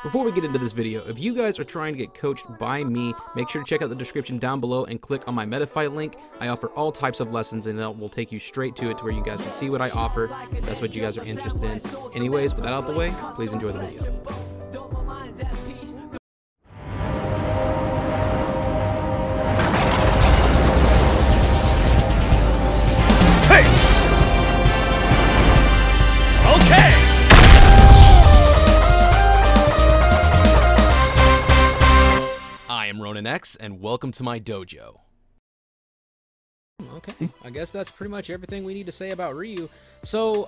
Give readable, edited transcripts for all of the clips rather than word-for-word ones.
Before we get into this video, if you guys are trying to get coached by me, make sure to check out the description down below and click on my MetaFight link. I offer all types of lessons and it will take you straight to it to where you guys can see what I offer. If that's what you guys are interested in. Anyways, with that out the way, please enjoy the video. X, and welcome to my dojo. Okay, I guess that's pretty much everything we need to say about Ryu. So,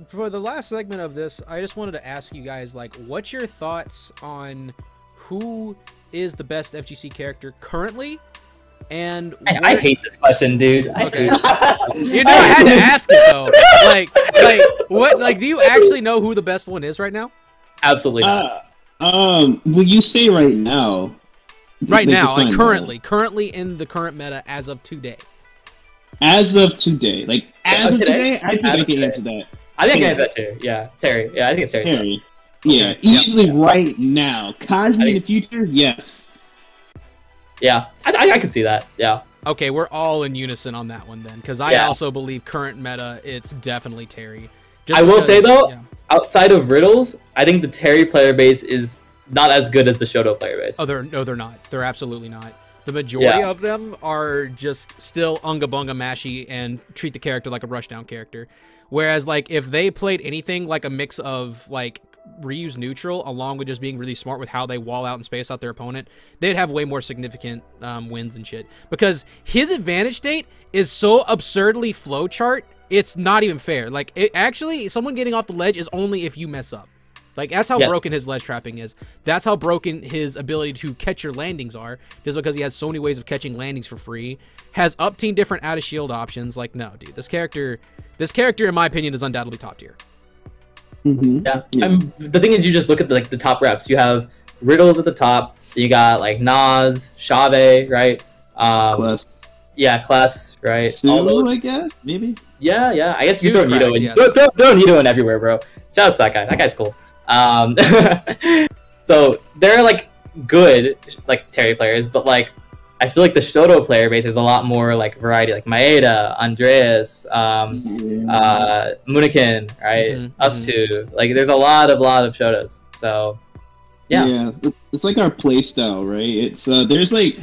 for the last segment of this, I just wanted to ask you guys, like, what's your thoughts on who is the best FGC character currently? And I hate this question, dude. Okay. You know, I had to ask it though. What? Like, do you actually know who the best one is right now? Absolutely not. Well, you say right now. Right now, like currently in the current meta as of today. As of today, like as of today, I think I can answer that. I think I can answer that too. Yeah, Terry. Yeah, I think it's Terry. Terry. Yeah, easily right now. Cosme in the future, yes. Yeah, I could see that. Yeah. Okay, we're all in unison on that one then, because I also believe current meta, it's definitely Terry. I will say though, outside of Riddles, I think the Terry player base is not as good as the Shoto player base. Oh, they're not. They're absolutely not. The majority of them are just still unga bunga mashy and treat the character like a rushdown character. Whereas, like, if they played anything like a mix of, like, Ryu's neutral along with just being really smart with how they wall out and space out their opponent, they'd have way more significant wins and shit. Because his advantage state is so absurdly flowchart, it's not even fair. Like, actually, someone getting off the ledge is only if you mess up. Like, that's how broken his ledge trapping is. That's how broken his ability to catch your landings are, just because he has so many ways of catching landings for free. Has up team different out of shield options. Like, no, dude, this character, in my opinion, is undoubtedly top tier. Yeah. The thing is, you just look at the top reps. You have Riddles at the top. You got like Nas, Shave, right? Kless. Yeah, Kless, right? All those, I guess, maybe. Yeah. I guess you throw Nito in. Throw Nito in everywhere, bro. Shout out to that guy. That guy's cool. So they're like good like Terry players, but like I feel like the Shoto player base is a lot more like variety, like Maeda, Andreas, Munikin, right? Us two. Like there's a lot of Shotos. So yeah, it's like our play style, right? It's there's like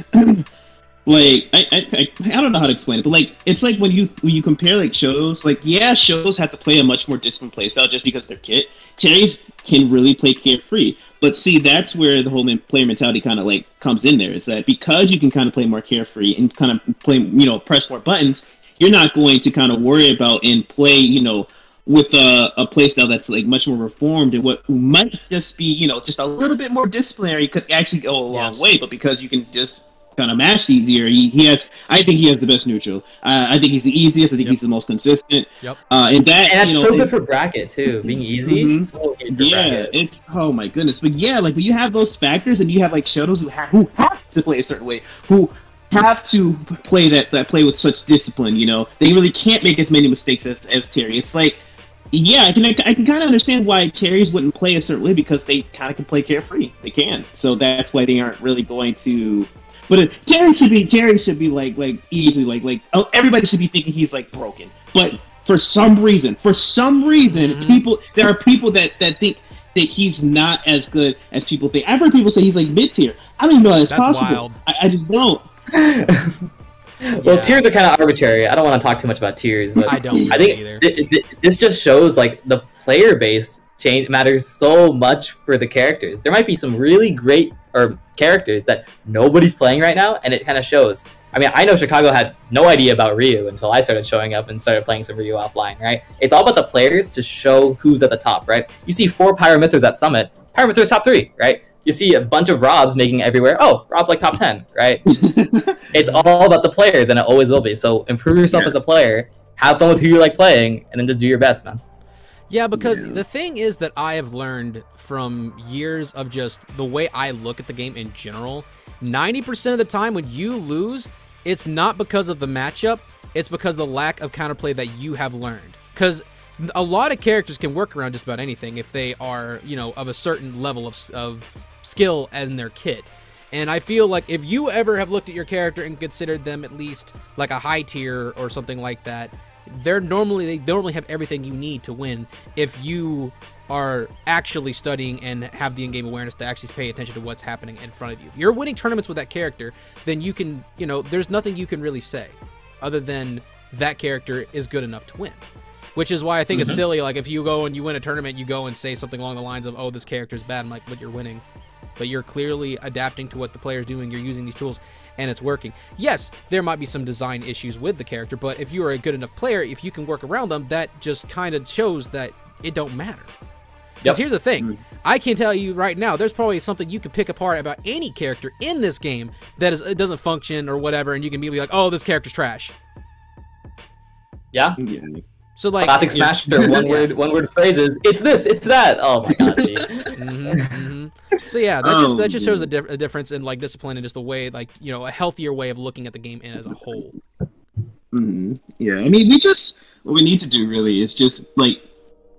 like I don't know how to explain it, but like it's like when you compare like Shotos, like Shotos have to play a much more disciplined play style just because they're kit. Terry's can really play carefree, but see, that's where the whole player mentality kind of like comes in there. Is that because you can kind of play more carefree and kind of play, press more buttons, you're not going to kind of worry about and play, with a play style that's like much more reformed, and what might just be, just a little bit more disciplinary could actually go a long way. But because you can just kind of match easier, I think he has the best neutral. I think he's the easiest. I think he's the most consistent. And that's so good for bracket too. Being easy, so good for bracket. It's oh my goodness. But yeah, like when you have those factors, and you have like Shotos who have to play a certain way, who have to play that play with such discipline. They really can't make as many mistakes as Terry. It's like, I can kind of understand why Terry's wouldn't play a certain way, because they kind of can play carefree. They can, so that's why they aren't really going to. But Terry should be like easily like everybody should be thinking he's like broken. But for some reason, there are people that think that he's not as good as people think. I've heard people say he's like mid tier. I don't even know that's possible. Wild. I just don't. Well, tiers are kind of arbitrary. I don't want to talk too much about tiers, but I think either. This just shows like the player base change matters so much for the characters. There might be some really great characters that nobody's playing right now, and it kind of shows. I mean, I know Chicago had no idea about Ryu until I started showing up and started playing some Ryu offline, right? It's all about the players to show who's at the top, right? You see 4 Pyramithras at Summit. Pyramithra's top 3, right? You see a bunch of Robs making everywhere. Oh, Rob's like top 10, right? It's all about the players, and it always will be. So improve yourself as a player, have fun with who you like playing, and then just do your best, man. Yeah, because the thing is that I have learned from years of just the way I look at the game in general, 90% of the time when you lose, it's not because of the matchup, it's because of the lack of counterplay that you have learned. Because a lot of characters can work around just about anything if they are, you know, of a certain level of skill in their kit. And I feel like if you ever have looked at your character and considered them at least like a high tier or something like that, they normally have everything you need to win if you are actually studying and have the in-game awareness to actually pay attention to what's happening in front of you. If you're winning tournaments with that character, then you can, you know, there's nothing you can really say other than that character is good enough to win. Which is why I think it's silly, like if you go and you win a tournament, you go and say something along the lines of, oh, this character's bad. I'm like, but you're winning. But you're clearly adapting to what the player's doing. You're using these tools and it's working. Yes, there might be some design issues with the character, but if you are a good enough player, if you can work around them, that just kind of shows that it don't matter. Because here's the thing, I can tell you right now, there's probably something you can pick apart about any character in this game that it doesn't function or whatever, and you can be like, oh, this character's trash. Yeah. So like classic Smash one word phrases. It's this, it's that. Oh my god, dude. So yeah, that just shows a difference in like discipline and just a way, like, you know, a healthier way of looking at the game as a whole. Yeah, I mean, what we need to do really is just like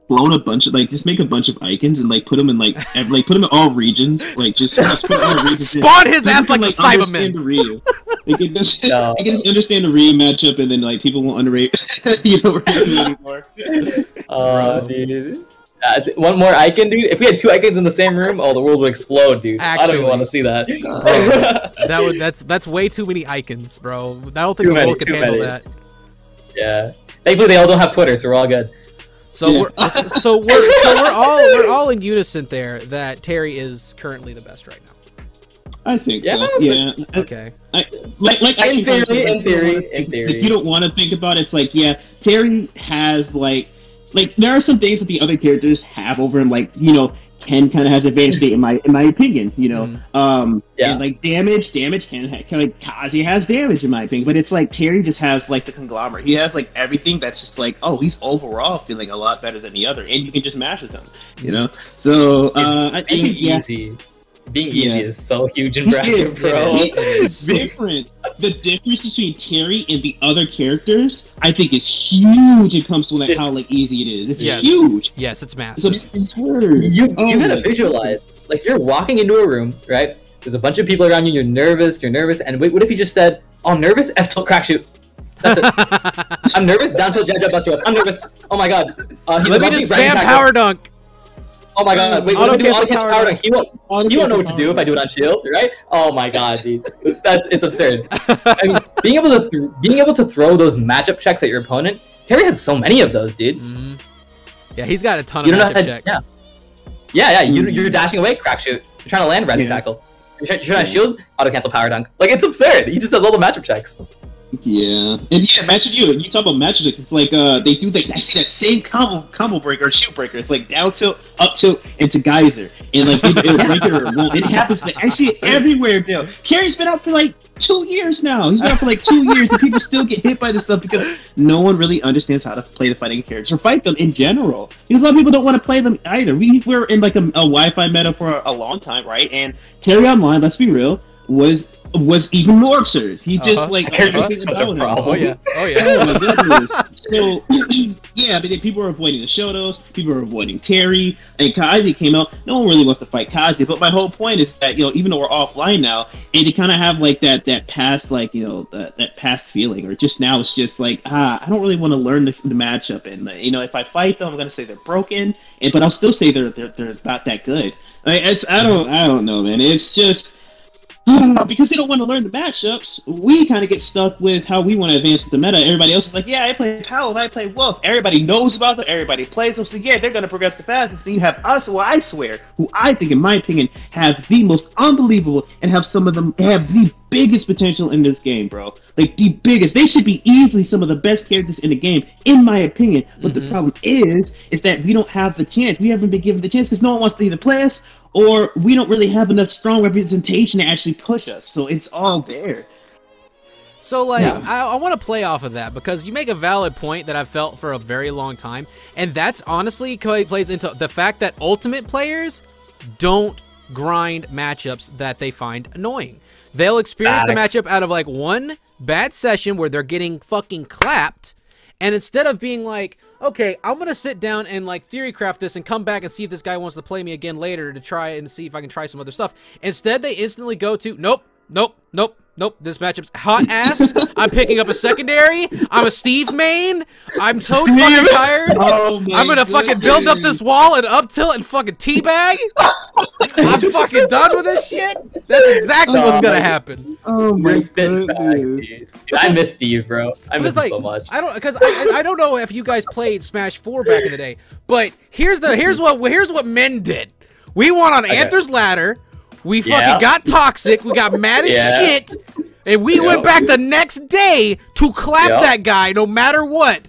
clone a bunch of just make a bunch of icons and like put them in like put them in all regions, like just put all regions. Spawn his ass like the Cyberman. They can just understand the Ryu matchup, and then like people won't underrate Ryu anymore. Oh, dude. One more icon, dude. If we had 2 icons in the same room, the world would explode, dude. Actually, I don't even want to see that. That's way too many icons, bro. I don't think the world can handle that. Yeah. Thankfully, they all don't have Twitter, so we're all good. So we're all in unison there that Terry is currently the best right now. I think so. Yeah. Okay. In theory. If you don't want to think about it, it's like, yeah, Terry has like there are some things that the other characters have over him, like, you know, Ken kind of has advantage in my opinion, you know. And like damage can like Kazi has damage in my opinion, but it's like Terry just has like the conglomerate. He has like everything that's just like, oh, he's overall feeling a lot better than the other, and you can just match with him, you know. So I think easy. Being easy is so huge in bracket, bro. It's different. The difference between Terry and the other characters, I think, is huge. It comes to how like easy it is. It's huge. Yes, it's massive. It's absurd. You gotta visualize, like, you're walking into a room, right? There's a bunch of people around you. You're nervous, and wait, what if you just said, "Oh, I'm nervous. F tilt crack shoot." That's it. I'm nervous. Down tilt jab jab up to. I'm nervous. Oh my god. Let me just spam power dunk. Oh my god, wait, what do auto cancel power dunk? He won't know what to do if I do it on shield, right? Oh my god, dude. It's absurd. I mean, being able to throw those matchup checks at your opponent, Terry has so many of those, dude. Yeah, he's got a ton of matchup checks. Yeah, you're dashing away, crack shoot. You're trying to land rescue tackle. You're trying to shield, auto cancel power dunk. Like, it's absurd. He just has all the matchup checks. Yeah, and matchup you talk about matchup checks. It's like they do I see that same combo breaker or shoot breaker. It's like down tilt, up tilt, into geyser, and like it'll break it or it won't. It happens. I see it everywhere, Dale. Carrie's been out for like 2 years now. He's been out for like 2 years, and people still get hit by this stuff because no one really understands how to play the fighting characters or fight them in general. Because a lot of people don't want to play them either. We were in like a Wi-Fi meta for a long time, right? And Terry Online, let's be real, was even more absurd. He just like Oh yeah. Oh my goodness. So yeah, but people are avoiding the Shotos, people are avoiding Terry, and Kazi came out. No one really wants to fight Kazi, but my whole point is that, you know, even though we're offline now, and they kind of have like that past, like, you know, that past feeling, or just now it's just like, I don't really want to learn the matchup, and you know, if I fight them, I'm gonna say they're broken, but I'll still say they're not that good. I don't know, man. It's just because they don't want to learn the matchups, we kind of get stuck with how we want to advance with the meta. Everybody else is like, yeah, I play Paladin, I play Wolf. Everybody knows about them, everybody plays them, so yeah, they're going to progress the fastest. Then you have us, who I swear, who I think, in my opinion, have the most unbelievable and have some of them have the biggest potential in this game, bro. Like, the biggest. They should be easily some of the best characters in the game, in my opinion. But the problem is that we don't have the chance. We haven't been given the chance because no one wants to either play us, or we don't really have enough strong representation to actually push us. So it's all there. So, like, yeah. I want to play off of that, because you make a valid point that I've felt for a very long time, and that's honestly plays into the fact that Ultimate players don't grind matchups that they find annoying. They'll experience the matchup out of, like, one bad session where they're getting fucking clapped, and instead of being like, okay, I'm gonna sit down and like theory craft this and come back and see if this guy wants to play me again later to try and see if I can try some other stuff. Instead, they instantly go to, nope, this matchup's hot ass. I'm picking up a secondary. I'm a Steve main. I'm so fucking tired. I'm gonna fucking build up this wall and up tilt and fucking teabag. I'm fucking done with this shit. That's exactly what's gonna happen. Oh my goodness. I miss Steve, bro. I miss him so much. I don't know if you guys played Smash 4 back in the day, but here's what men did. We went on Anther's Ladder. We fucking got toxic. We got mad as shit. And we went back the next day to clap that guy no matter what.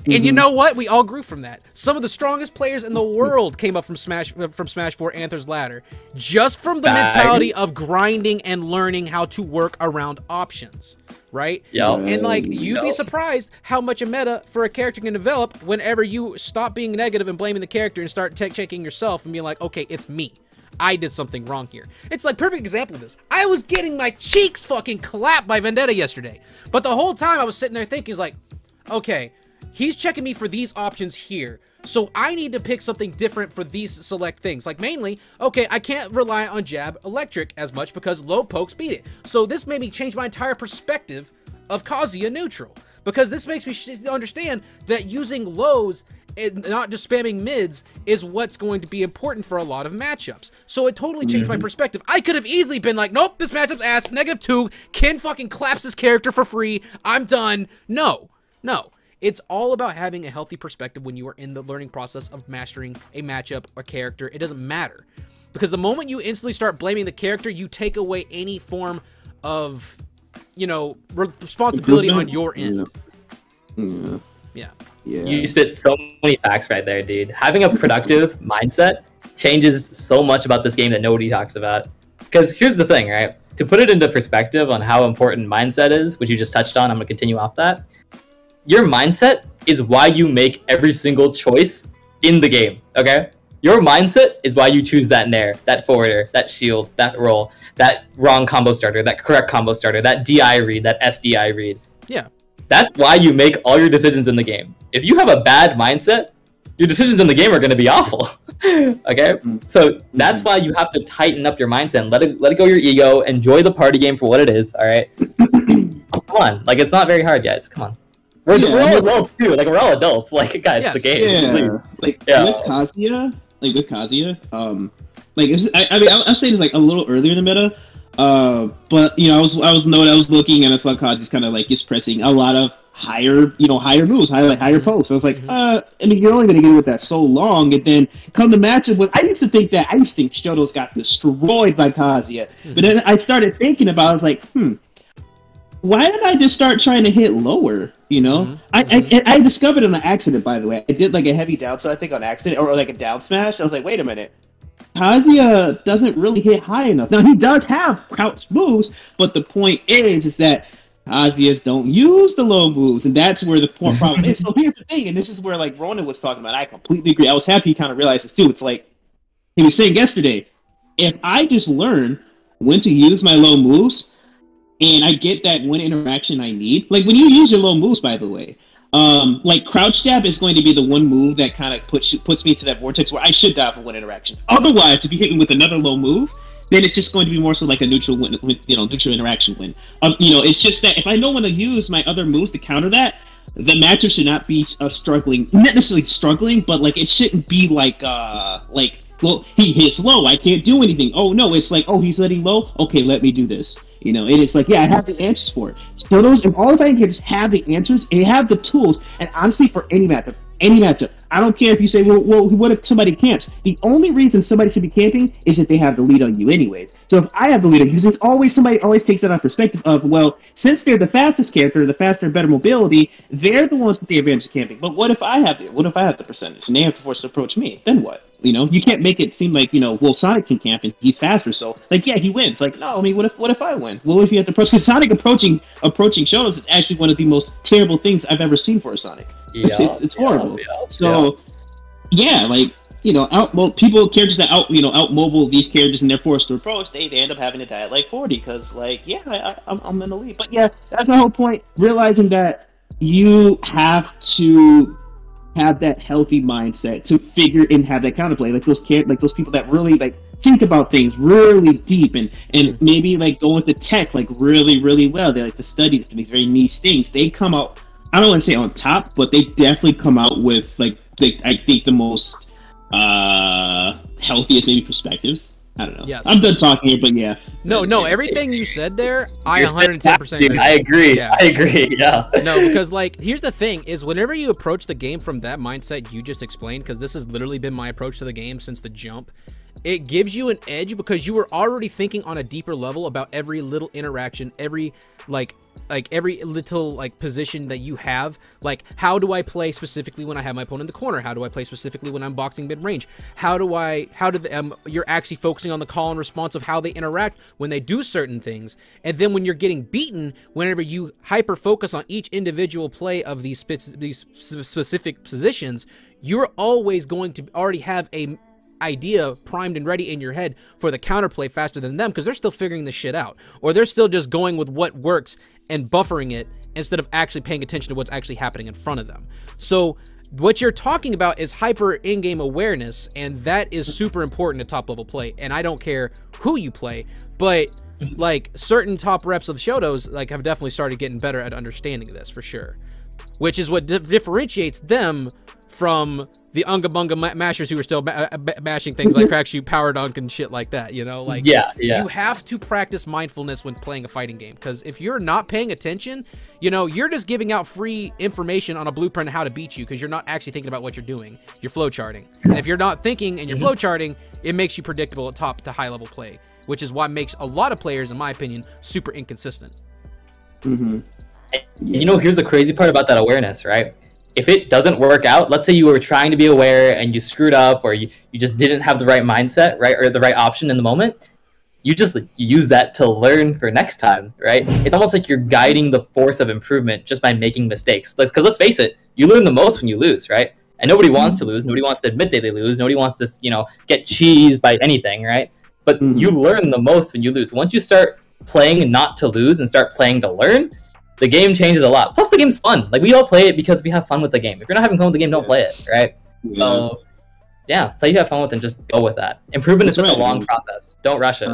And you know what? We all grew from that. Some of the strongest players in the world came up from Smash 4 Anther's Ladder. Just from the mentality of grinding and learning how to work around options. Right? And like, you'd be surprised how much a meta for a character can develop whenever you stop being negative and blaming the character and start checking yourself and being like, okay, it's me. I did something wrong here. It's like perfect example of this. I was getting my cheeks fucking clapped by Vendetta yesterday. But the whole time I was sitting there thinking, like, okay, he's checking me for these options here. So I need to pick something different for these select things. Like mainly, okay, I can't rely on jab electric as much because low pokes beat it. So this made me change my entire perspective of Kazuya neutral. Because this makes me understand that using lows and not just spamming mids is what's going to be important for a lot of matchups. So it totally changed my perspective. I could have easily been like, nope, this matchup's ass, -2, Ken fucking claps his character for free, I'm done. No. It's all about having a healthy perspective when you are in the learning process of mastering a matchup or character. It doesn't matter. Because the moment you instantly start blaming the character, you take away any form of, you know, responsibility on your end. Yeah. You spit so many facts right there, dude. Having a productive mindset changes so much about this game that nobody talks about. Because here's the thing, right? To put it into perspective on how important mindset is, which you just touched on, I'm going to continue off that. Your mindset is why you make every single choice in the game, okay? Your mindset is why you choose that nair, that forwarder, that shield, that roll, that wrong combo starter, that correct combo starter, that DI read, that SDI read. Yeah. That's why you make all your decisions in the game. If you have a bad mindset, your decisions in the game are going to be awful. Okay? So that's why you have to tighten up your mindset and let it go your ego. Enjoy the party game for what it is, all right? Come on. Like, it's not very hard, guys. Come on. We're all adults, too. Like, we're all adults. Like, guys, it's the game. With Kazuya, I'm saying it's like a little earlier in the meta. But you know, I was looking and I saw Kazuya's kind of like just pressing a lot of higher moves, higher pokes. I was like, I mean, you're only gonna get with that so long, and then come the matchup with. I used to think Shoto's got destroyed by Kazuya, but then I started thinking about. I was like, why did I just start trying to hit lower? You know, I discovered it on accident. By the way, I did like a heavy down, so I think on accident, or like a down smash. I was like, wait a minute. Kazuya doesn't really hit high enough. Now, he does have crouch moves, but the point is that Kazuyas don't use the low moves, and that's where the problem is. So here's the thing, and this is where, like, Ronan was talking about. I completely agree. I was happy he kind of realized this, too. It's like, he was saying yesterday, if I just learn when to use my low moves, and I get that one interaction I need, like, when you use your low moves, by the way, like crouch jab is going to be the one move that kind of puts me to that vortex where I should die for one interaction. Otherwise, if you hit me with another low move, then it's just going to be more so like a neutral win, neutral interaction win. It's just that if I know when to use my other moves to counter that, the matchup should not be struggling, not necessarily struggling, but like it shouldn't be like well, he hits low, I can't do anything. Oh no, it's like, oh, he's letting low, okay, let me do this. You know, and it's like, yeah, I have the answers for it. So those, if all the fighting characters have the answers, and have the tools, and honestly, for any matchup, I don't care if you say, well, what if somebody camps? The only reason somebody should be camping is if they have the lead on you anyways. So if I have the lead on you, because somebody always takes that on perspective of, well, since they're the fastest character, the faster and better mobility, they're the ones with the advantage of camping. But what if I have the percentage, and they have to force to approach me? Then what? You know, you can't make it seem like, you know, well, Sonic can camp and he's faster, so like, yeah, he wins. Like, no, I mean, what if I win? Well, if you have to approach, because Sonic approaching Shotos is actually one of the most terrible things I've ever seen for a Sonic. It's horrible. Yeah, like, you know, characters that out mobile these characters and they're forced to approach, they end up having to die at like 40 because, like, yeah, I'm in the lead. But yeah, that's my whole point. Realizing that you have to have that healthy mindset to figure and have that counterplay. Like those people that really like think about things really deep and maybe like go into tech like really, really well. They like to study these very niche things. They come out, I don't want to say on top, but they definitely come out with like I think the most healthiest maybe perspectives. I don't know. Yes. I'm done talking here, but yeah. No, everything you said there, I 110% agree. I agree. Yeah. I agree, yeah. No, because, like, here's the thing, is whenever you approach the game from that mindset you just explained, because this has literally been my approach to the game since the jump, it gives you an edge because you were already thinking on a deeper level about every little interaction, every, like every little, like, position that you have. Like, how do I play specifically when I have my opponent in the corner? How do I play specifically when I'm boxing mid-range? You're actually focusing on the call and response of how they interact when they do certain things. And then when you're getting beaten, whenever you hyper-focus on each individual play of these specific positions, you're always going to already have a idea primed and ready in your head for the counterplay faster than them, because they're still figuring this shit out, or they're still just going with what works and buffering it instead of actually paying attention to what's actually happening in front of them. So what you're talking about is hyper in-game awareness, and that is super important to top level play. And I don't care who you play, but like certain top reps of Shotos like have definitely started getting better at understanding this for sure, which is what differentiates them from the Unga Bunga mashers who are still mashing things like crack shoot, power dunk, and shit like that, you know? Like, yeah. You have to practice mindfulness when playing a fighting game, because if you're not paying attention, you know, you're just giving out free information on a blueprint of how to beat you, because you're not actually thinking about what you're doing. You're flowcharting. And if you're not thinking and you're flowcharting, it makes you predictable at top to high level play, which is what makes a lot of players, in my opinion, super inconsistent. You know, here's the crazy part about that awareness, right? If it doesn't work out, let's say you were trying to be aware and you screwed up, or you just didn't have the right mindset, right, or the right option in the moment, you just use that to learn for next time, right? It's almost like you're guiding the force of improvement just by making mistakes. Because let's face it, you learn the most when you lose, right? And nobody wants to lose. Nobody wants to admit that they lose. Nobody wants to, you know, get cheesed by anything, right? But you learn the most when you lose. Once you start playing not to lose and start playing to learn, the game changes a lot. Plus, the game's fun. Like, we all play it because we have fun with the game. If you're not having fun with the game, don't play it, right? So, yeah, play you have fun with and just go with that. Improvement is such a long process. Don't rush it.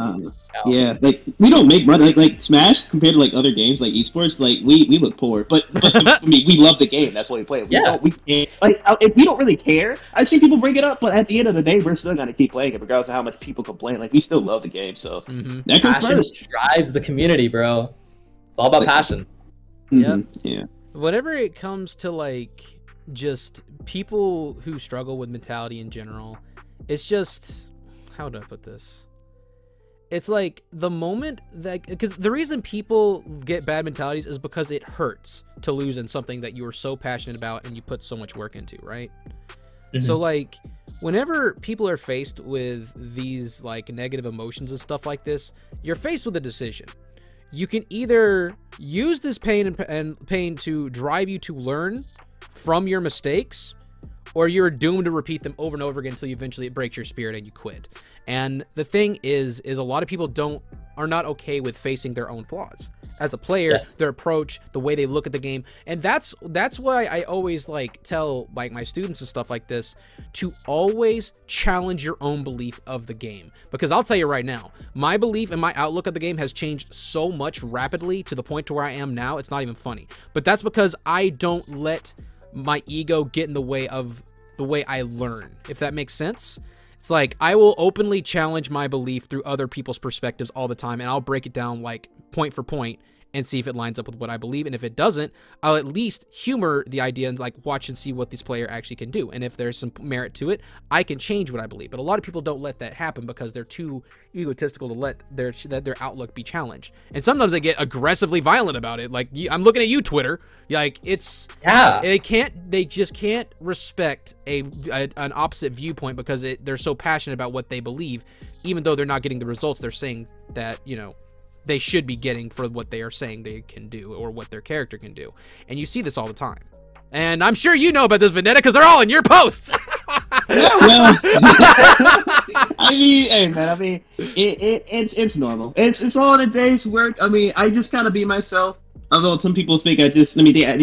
Yeah, like, we don't make money. Like Smash, compared to, like, other games, like esports, like, we look poor. But I mean, we love the game. That's why we play it. If we don't really care. I've seen people bring it up, but at the end of the day, we're still going to keep playing it, regardless of how much people complain. Like, we still love the game, so that comes passion first. Drives the community, bro. It's all about passion. Yeah. Whenever it comes to like just people who struggle with mentality in general, it's just, how do I put this? It's like the moment that, because the reason people get bad mentalities is because it hurts to lose in something that you are so passionate about and you put so much work into, right? So like whenever people are faced with these like negative emotions and stuff like this, you're faced with a decision. You can either use this pain and pain to drive you to learn from your mistakes, or you're doomed to repeat them over and over again until eventually it breaks your spirit and you quit. And the thing is a lot of people are not okay with facing their own flaws as a player, their approach, the way they look at the game. And that's why I always like tell like my students and stuff like this to always challenge your own belief of the game. Because I'll tell you right now, my belief and my outlook of the game has changed so much rapidly to the point to where I am now, it's not even funny. But that's because I don't let my ego get in the way of the way I learn, if that makes sense. It's like I will openly challenge my belief through other people's perspectives all the time, and I'll break it down like point for point and see if it lines up with what I believe. And if it doesn't, I'll at least humor the idea and like watch and see what this player actually can do. And if there's some merit to it, I can change what I believe. But a lot of people don't let that happen because they're too egotistical to let their outlook be challenged. And sometimes they get aggressively violent about it. Like, I'm looking at you, Twitter. Like, it's they just can't respect an opposite viewpoint because they're so passionate about what they believe, even though they're not getting the results they're saying that, you know, they should be getting for what they are saying they can do or what their character can do. And you see this all the time. And I'm sure you know about this, Vendetta, because they're all in your posts. Well, I mean, hey man, I mean, it's normal. It's all in a day's work. I mean, I just kind of be myself. Although some people think they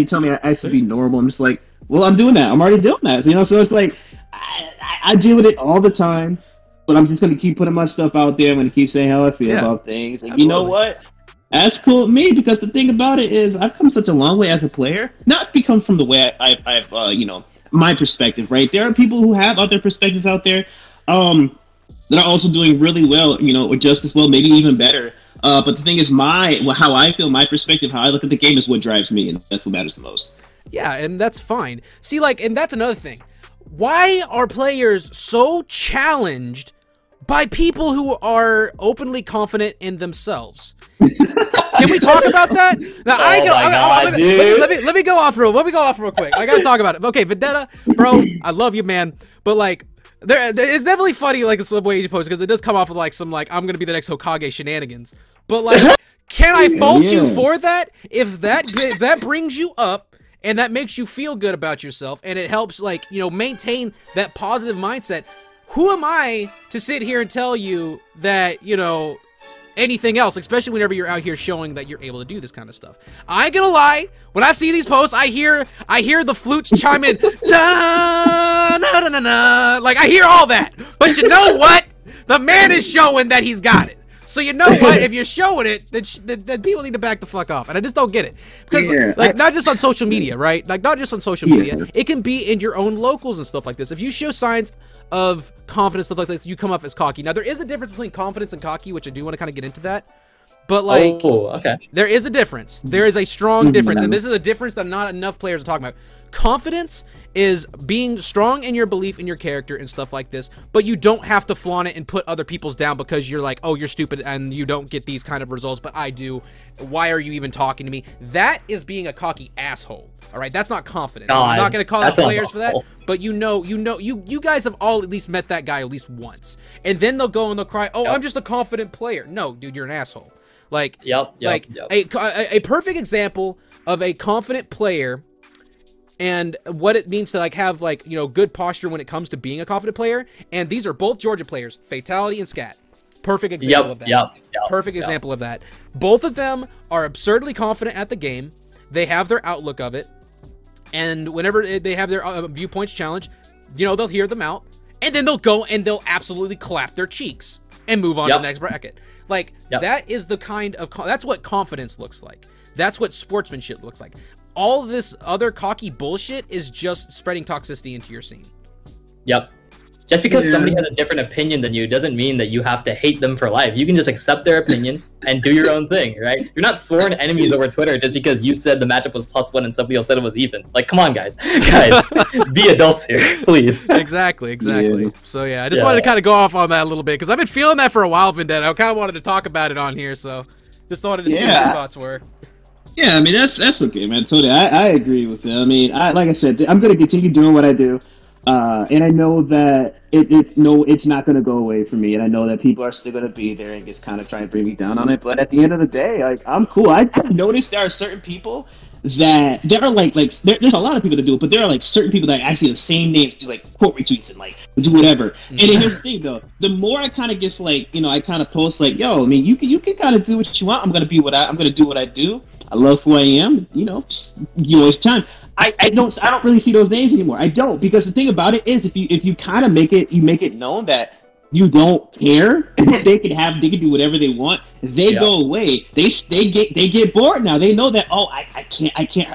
tell me I should be normal. I'm just like, well, I'm doing that. I'm already doing that. You know, so it's like I deal with it all the time, but I'm just gonna keep putting my stuff out there. I'm gonna keep saying how I feel about things. And you know what? That's cool with me, because the thing about it is I've come such a long way as a player. Not become from the way I've you know, my perspective, right? There are people who have other perspectives out there that are also doing really well, you know, or just as well, maybe even better. But the thing is, how I feel, my perspective, how I look at the game is what drives me, and that's what matters the most. Yeah, and that's fine. See, like, and that's another thing. Why are players so challenged by people who are openly confident in themselves? Can we talk about that? Now, let me go off real quick. I gotta talk about it. Okay, Vendetta, bro, I love you, man. But like, it's definitely funny, like the way you post, because it does come off with like some like I'm gonna be the next Hokage shenanigans. But like, can I fault you for that? If that brings you up and that makes you feel good about yourself, and it helps, like, you know, maintain that positive mindset, who am I to sit here and tell you that, you know, anything else, especially whenever you're out here showing that you're able to do this kind of stuff. I ain't gonna lie, when I see these posts, I hear the flutes chime in, da, na, na, na, na. Like, I hear all that, but you know what? The man is showing that he's got it. So you know what? If you're showing it, then people need to back the fuck off. And I just don't get it. Because, like, not just on social media, right? Like, not just on social media. It can be in your own locals and stuff like this. If you show signs of confidence, stuff like this, you come off as cocky. Now, there is a difference between confidence and cocky, which I do want to kind of get into that. But, like, there is a difference. There is a strong difference. And this is a difference that not enough players are talking about. Confidence is being strong in your belief in your character and stuff like this, but you don't have to flaunt it and put other people's down because you're like, oh, you're stupid and you don't get these kind of results, but I do. Why are you even talking to me? That is being a cocky asshole. All right, that's not confidence. I'm not going to call out players for that, but you guys have all at least met that guy at least once, and then they'll go and they'll cry, oh, I'm just a confident player. No, dude, you're an asshole. Like, a perfect example of a confident player and what it means to, like, have, like, you know, good posture when it comes to being a confident player. And these are both Georgia players, Fatality and Scat. Perfect example of that. Perfect example of that. Both of them are absurdly confident at the game. They have their outlook of it. And whenever they have their viewpoints challenged, you know, they'll hear them out. And then they'll go and they'll absolutely clap their cheeks and move on to the next bracket. Like, that is the kind of, that's what confidence looks like. That's what sportsmanship looks like. All this other cocky bullshit is just spreading toxicity into your scene. Just because somebody has a different opinion than you doesn't mean that you have to hate them for life. You can just accept their opinion and do your own thing, right? You're not sworn enemies over Twitter just because you said the matchup was +1 and somebody else said it was even. Like, come on, guys. Be adults here, please. Exactly. So, yeah, I just wanted to kind of go off on that a little bit because I've been feeling that for a while, Vendetta. I kind of wanted to talk about it on here, so just wanted to see what your thoughts were. Yeah, I mean, that's okay, man. So I agree with it. I mean, like I said, I'm going to continue doing what I do. And I know that it's not going to go away from me. And I know that people are still going to be there and just kind of try and bring me down on it. But at the end of the day, like, I'm cool. I've noticed there are certain people that there are there's a lot of people that do it, but there are like certain people that I see the same names do like quote retweets and like do whatever. And then here's the thing though, the more I kind of gets like, you know, I kind of post like, yo, I mean, you can kind of do what you want. I'm going to do what I do. I love who I am, you know, you waste time. I don't really see those names anymore. I don't, because the thing about it is if you kind of make it known that you don't care, they can do whatever they want, they go away. They get bored now. They know that, oh, I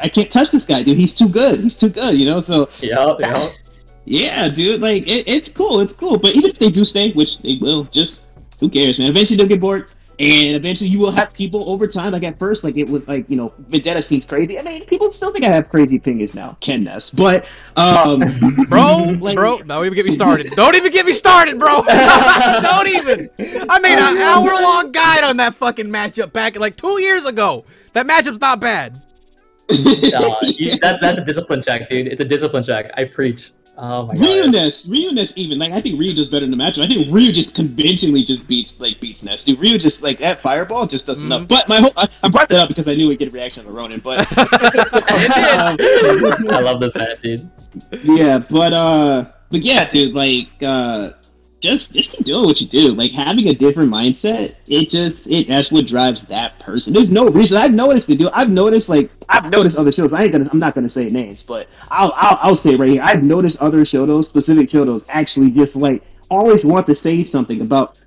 can't touch this guy, dude. He's too good, you know. So yeah, dude, like it's cool. But even if they do stay, which they will, just who cares, man? Eventually they'll get bored. And eventually you will have people over time, like at first, like it was like, you know, Vendetta seems crazy. I mean, people still think I have crazy opinions now, Ken Ness. But, bro, don't even get me started. Don't even get me started, bro. Don't even. I made an hour-long guide on that fucking matchup back like 2 years ago. That matchup's not bad. That's a discipline check, dude. It's a discipline check. I preach. Oh my god. Ryu-ness even, like, I think Ryu does better in the matchup. I think Ryu just convincingly just beats Ness. Dude, Ryu just, like, that fireball just does enough. But I brought that up because I knew we'd get a reaction on the Ronin, but... I love this hat, dude. Yeah, but yeah, dude, like, just keep doing what you do. Like, having a different mindset, that's what drives that person. There's no reason. I've noticed it, dude. I've noticed, like, I've noticed other shows. I'm not gonna say names, but I'll say it right here. I've noticed other specific shows, actually just like always want to say something about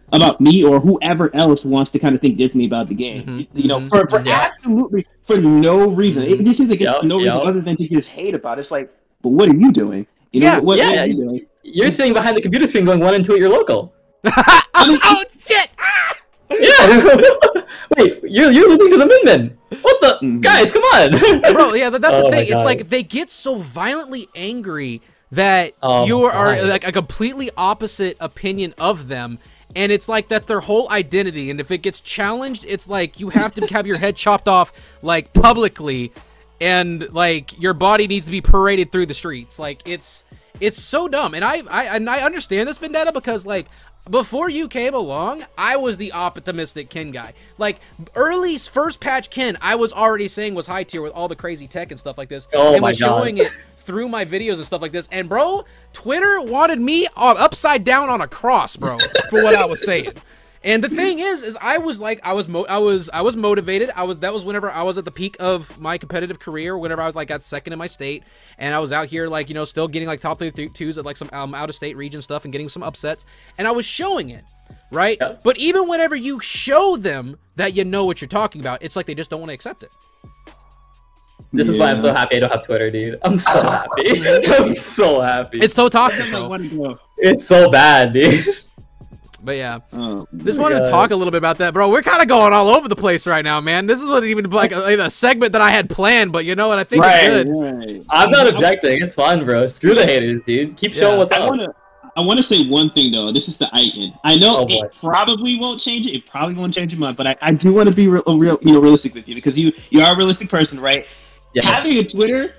me or whoever else wants to kind of think differently about the game. You know, for absolutely for no reason. It just is against no reason other than to just hate about it. It's like, but what are you doing? You know, what are you doing? You're sitting behind the computer screen going 1 and 2 at your local. Oh shit! Yeah. Wait, you're losing to the Min. What the guys? Come on, bro. Yeah, that's the thing. It's like they get so violently angry that you are like a completely opposite opinion of them, and it's like that's their whole identity. And if it gets challenged, it's like you have to have your head chopped off like publicly, and like your body needs to be paraded through the streets. Like it's so dumb. And I understand this, Vendetta, because like before you came along, I was the optimistic Ken guy. Like early first patch Ken, I was already saying was high tier with all the crazy tech and stuff like this, and was showing it through my videos and stuff like this. And bro, Twitter wanted me upside down on a cross, bro, for what I was saying. And the thing is I was like, I was motivated. That was whenever I was at the peak of my competitive career, whenever I was like got second in my state, and I was out here like, you know, still getting like top 32s at like some out of state region stuff and getting some upsets, and I was showing it, right? Yeah. But even whenever you show them that you know what you're talking about, it's like they just don't want to accept it. This is why I'm so happy I don't have Twitter, dude. I'm so happy. I'm so happy. It's so toxic, bro. It's so bad, dude. But yeah, just wanted to talk a little bit about that, bro. We're kind of going all over the place right now, man. This wasn't even like a segment that I had planned, but you know what? I think it's good. Right. I'm not objecting. It's fun, bro. Screw the haters, dude. Keep showing what's up. I want to say one thing though. This is the Ikan. I know it probably won't change it. It probably won't change your mind, but I do want to be realistic with you, because you are a realistic person, right? Yes. Having a Twitter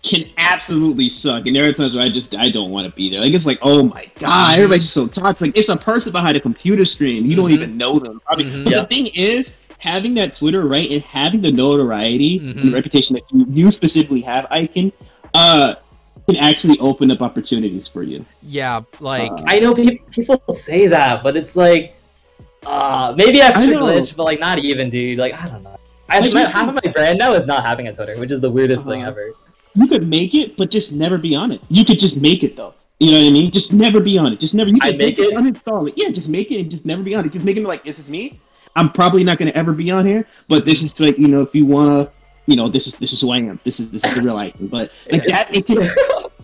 can absolutely suck, and there are times where I don't want to be there. Like it's like, oh my god, everybody's just so toxic. Like it's a person behind a computer screen. You don't even know them. Probably. But the thing is, having that Twitter, right, and having the notoriety and the reputation that you specifically have, Ikan, can actually open up opportunities for you. Yeah, like I know people say that, but it's like, maybe I should glitch, but like not even, dude. Like I don't know. Half of my brand now is not having a Twitter, which is the weirdest thing ever. You could make it, but just never be on it. You could just make it though. You know what I mean? Just never be on it. Just never. You can make it, uninstall it. Yeah, just make it and just never be on it. Just make it like, this is me. I'm probably not going to ever be on here, but this is like, you know, if you want to, you know, this is who I am. This is the real Ikan. But like that, it can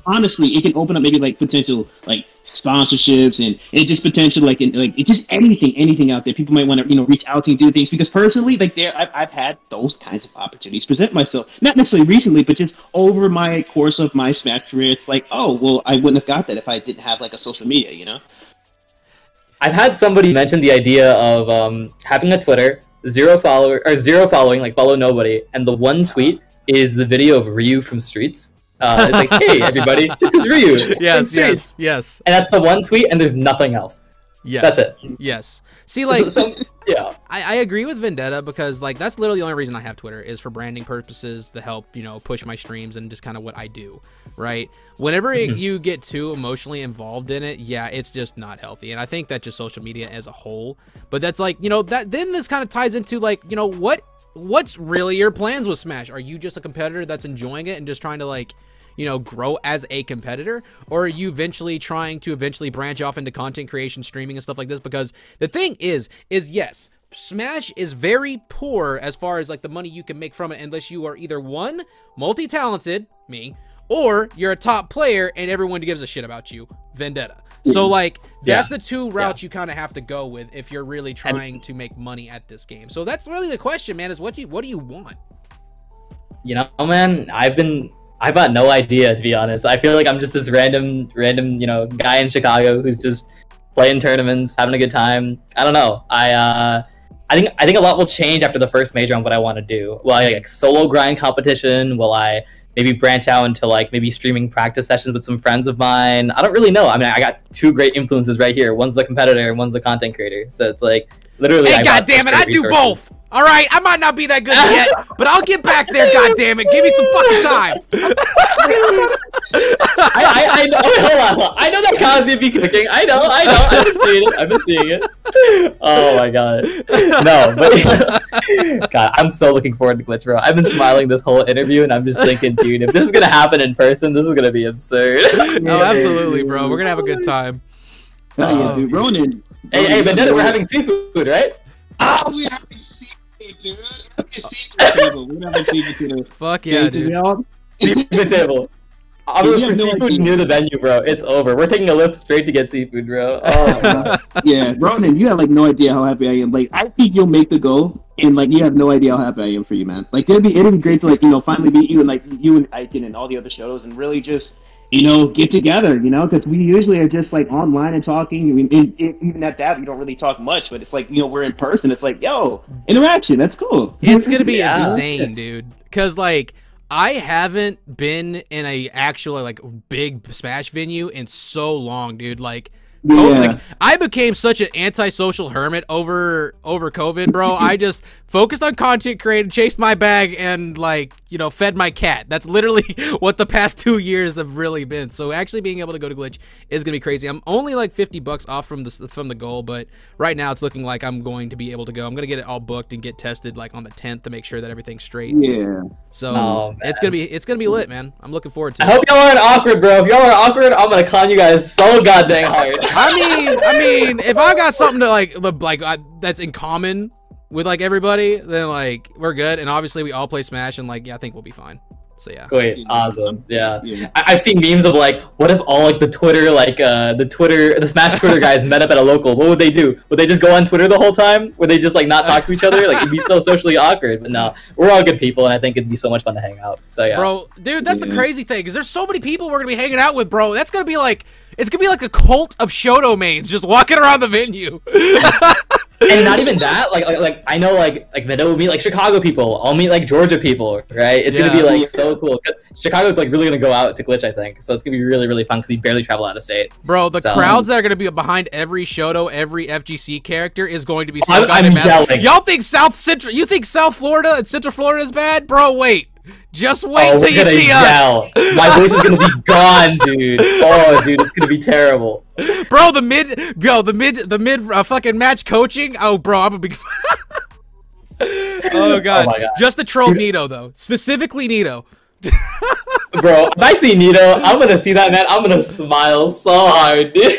honestly, it can open up maybe like potential like sponsorships and just potential like it just anything out there. People might want to, you know, reach out to you and do things, because personally, like I've had those kinds of opportunities present myself, not necessarily recently, but just over my course of my Smash career. It's like, oh well, I wouldn't have got that if I didn't have like a social media, you know. I've had somebody mention the idea of having a Twitter, zero following, like follow nobody, and the one tweet is the video of Ryu from Streets. It's like, hey everybody, this is Ryu. Yes. And that's the one tweet, and there's nothing else. Yes. That's it. Yes. See, like, yeah, I agree with Vendetta, because like that's literally the only reason I have Twitter, is for branding purposes, to help, you know, push my streams and just kind of what I do, right? Whenever you get too emotionally involved in it, yeah, it's just not healthy. And I think that just social media as a whole, but that's like, you know, that then this kind of ties into like, you know, what's really your plans with Smash? Are you just a competitor that's enjoying it and just trying to like, you know, grow as a competitor, or are you eventually trying to branch off into content creation, streaming and stuff like this? Because the thing is yes, Smash is very poor as far as like the money you can make from it, unless you are either one, multi-talented, me, or you're a top player and everyone gives a shit about you, Vendetta. So like that's the two routes you kind of have to go with if you're really trying to make money at this game. So that's really the question, man, is what do you want? You know, man, I've got no idea, to be honest. I feel like I'm just this random, you know, guy in Chicago who's just playing tournaments, having a good time. I don't know. I think a lot will change after the first major on what I want to do. Will I like solo grind competition? Will I maybe branch out into like maybe streaming practice sessions with some friends of mine? I don't really know. I mean, I got two great influences right here. One's the competitor and one's the content creator. So it's like literally. Hey, God damn it! I do both. All right, I might not be that good yet, but I'll get back there. God damn it, give me some fucking time. I know. Hold on. I know that Kazuya be cooking. I know. I've been seeing it. Oh my god. No, but God, I'm so looking forward to Glitch, bro. I've been smiling this whole interview, and I'm just thinking, dude, if this is gonna happen in person, this is gonna be absurd. Oh, absolutely, bro. We're gonna have a good time. Oh yeah, dude. Ronan. Hey, Vendetta, we're having seafood, right? Oh, we're having seafood, dude. We're having seafood table. We're having seafood table. Fuck yeah, dude. Seafood table. I'm looking for seafood near the venue, bro. It's over. We're taking a lift straight to get seafood, bro. Oh my god. Yeah, Ronan, you have like no idea how happy I am. Like, I think you'll make the goal, and like you have no idea how happy I am for you, man. Like, it'd be great to like finally meet you and like you and Ikan and all the other shows and really just get together, because we usually are just like online and talking. I mean, even at that, we don't really talk much, but it's like, we're in person. It's like, yo, interaction. That's cool. It's going to be insane, dude. Because like, I haven't been in a actual like big Smash venue in so long, dude. Like, like I became such an antisocial hermit over COVID, bro. I just focused on content creating, chased my bag, and like fed my cat. That's literally what the past 2 years have really been. So actually being able to go to Glitch is gonna be crazy. I'm only like $50 off from the goal, but right now it's looking like I'm going to be able to go. I'm gonna get it all booked and get tested like on the 10th to make sure that everything's straight. Yeah. So it's gonna be lit, man. I'm looking forward to it. I hope y'all aren't awkward, bro. If y'all are awkward, I'm gonna clown you guys so goddamn hard. I mean, if I got something to that's in common with like everybody, then like we're good. And obviously we all play Smash, and like I think we'll be fine. So yeah. Great, awesome, yeah. I've seen memes of like, what if all like the Smash Twitter guys met up at a local? What would they do? Would they just go on Twitter the whole time? Would they just like not talk to each other? Like it'd be so socially awkward. But no, we're all good people, and I think it'd be so much fun to hang out. So yeah. Bro, dude, that's the crazy thing, because there's so many people we're gonna be hanging out with, bro. That's gonna be like, it's gonna be like a cult of Shoto mains just walking around the venue. And not even that, like I know like Vendetta will meet like Chicago people. I'll meet like Georgia people, right? It's gonna be like so cool because Chicago's like really gonna go out to Glitch, I think. So it's gonna be really, really fun because we barely travel out of state. Bro, the crowds that are gonna be behind every Shoto, every FGC character is going to be so goddamn bad. Y'all think you think South Florida and Central Florida is bad? Bro, wait. Just wait till you see us. My voice is gonna be gone, dude. Oh, dude, it's gonna be terrible. Bro, the mid fucking match coaching. Oh, bro, I'm a big. Oh god. Just to troll Nito though, specifically Nito. Bro, if I see Nito, I'm gonna see that man. I'm gonna smile so hard, dude.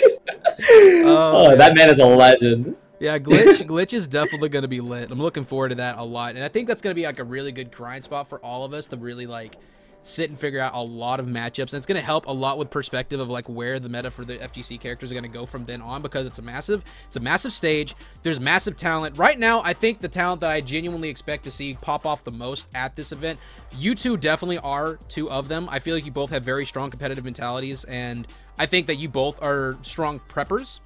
Oh, that man is a legend. Yeah, Glitch is definitely going to be lit. I'm looking forward to that a lot. And I think that's going to be like a really good grind spot for all of us to really like sit and figure out a lot of matchups. And it's going to help a lot with perspective of like where the meta for the FGC characters are going to go from then on, because it's a massive stage. There's massive talent. Right now, I think the talent that I genuinely expect to see pop off the most at this event, you two definitely are two of them. I feel like you both have very strong competitive mentalities, and I think that you both are strong preppers.